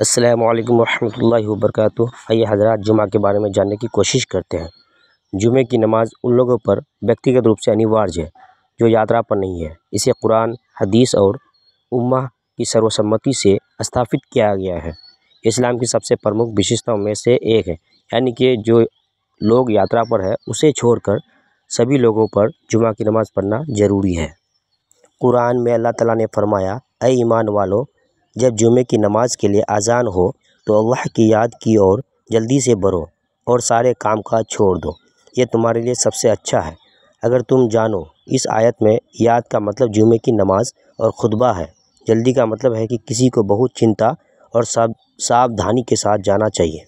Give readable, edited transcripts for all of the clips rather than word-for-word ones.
السلام علیکم ورحمۃ اللہ وبرکاتہ۔ آئیے حضرات جمعہ کے بارے میں جاننے کی کوشش کرتے ہیں۔ جمعے کی نماز ان لوگوں پر ویکتیگت روپ سے انیواریہ ہے جو یاترا پر نہیں ہے۔ اسے قرآن، حدیث اور امہ کی سروسمتی سے استھاپت کیا گیا ہے۔ اسلام کی سب سے پرمکھ وشیشتاؤں میں سے ایک ہے، یعنی کہ جو لوگ یاترا پر ہے اسے چھوڑ کر سبھی لوگوں پر جمعہ کی نماز پڑھنا ضروری ہے۔ قرآن میں اللہ تعالیٰ نے فرمایا، اے ایمان والو، جب جمعے کی نماز کے لیے اذان ہو تو اللہ کی یاد کی اور جلدی سے بڑھو اور سارے کام کاج چھوڑ دو، یہ تمہارے لیے سب سے اچھا ہے۔ اگر تم جانو، اس آیت میں یاد کا مطلب جمعے کی نماز اور خطبہ ہے۔ جلدی کا مطلب ہے کہ کسی کو بہت چنتا اور ساودھانی کے ساتھ جانا چاہیے۔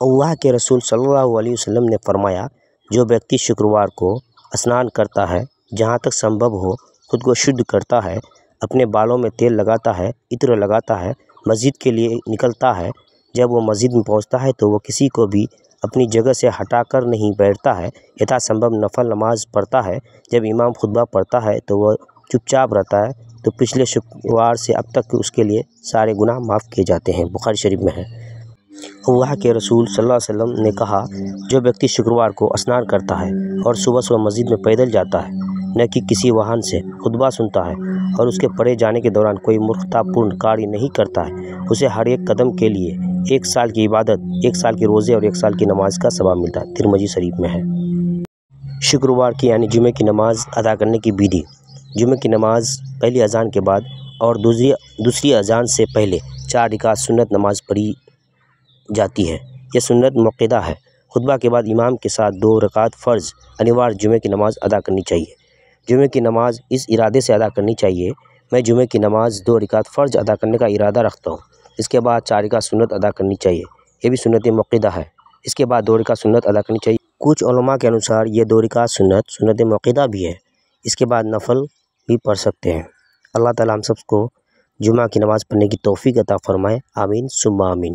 اللہ کے رسول صلی اللہ علیہ وسلم نے فرمایا، جو ویکتی شکروار کو اسنان کرتا ہے، جہاں تک سمبھو ہو خود کو شدھ کرتا ہے، اپنے بالوں میں تیل لگاتا ہے، عطر لگاتا ہے، مسجد کے لیے نکلتا ہے، جب وہ مسجد میں پہنچتا ہے تو وہ کسی کو بھی اپنی جگہ سے ہٹا کر نہیں بیٹھتا ہے، یتھا سمبھو نفل نماز پڑھتا ہے، جب امام خطبہ پڑھتا ہے تو وہ چپ چاپ رہتا ہے، تو پچھلے شکروار سے اب تک اس کے لیے سارے گناہ معاف کیے جاتے ہیں۔ بخاری شریف میں ہے۔ اللہ کے رسول صلی اللہ علیہ وسلم نے کہا، جو ویکتی شکروار کو اسنان کرتا ہے اور صبح صبح مسجد میں پیدل جاتا ہے، نہ کہ کسی واہن سے خطبہ سنتا ہے، اور اس کے پڑھے جانے کے دوران کوئی مورختہ پورن کاریہ نہیں کرتا ہے، اسے ہر ایک قدم کے لیے 1 سال کی عبادت، 1 سال کے روزے اور 1 سال کی نماز کا ثواب ملتا ہے۔ ترمذی شریف میں ہے۔ شکروار کی یعنی جمعے کی نماز ادا کرنے کی ودھی۔ جمعے کی نماز پہلی اذان کے بعد اور دوسری اذان سے پہلے 4 رکعت سنت نماز پڑھی جاتی ہے، یہ سنت موقدہ ہے۔ خطبہ کے بعد امام کے ساتھ 2 رکعت فرض انیواریہ جمعے کی نماز ادا کرنی چاہیے۔ جمعے کی نماز اس ارادے سے ادا کرنی چاہیے، میں جمعے کی نماز 2 رکعت فرض ادا کرنے کا ارادہ رکھتا ہوں، اس کے بعد 4 رکعت سنت ادا کرنی چاہیے، یہ بھی سنت موقدہ ہے، اس کے بعد 2 رکعت سنت ادا کرنی چاہیے۔ کچھ علماء کے انوسار یہ 2 رکعت سنت موقدہ بھی ہے، اس کے بعد نفل بھی پڑھ سکتے ہیں۔ اللہ تعالیٰ ہم سب کو جمعہ کی نماز پڑھنے کی توفیق عطا فرمائے، آمین ثم آمین۔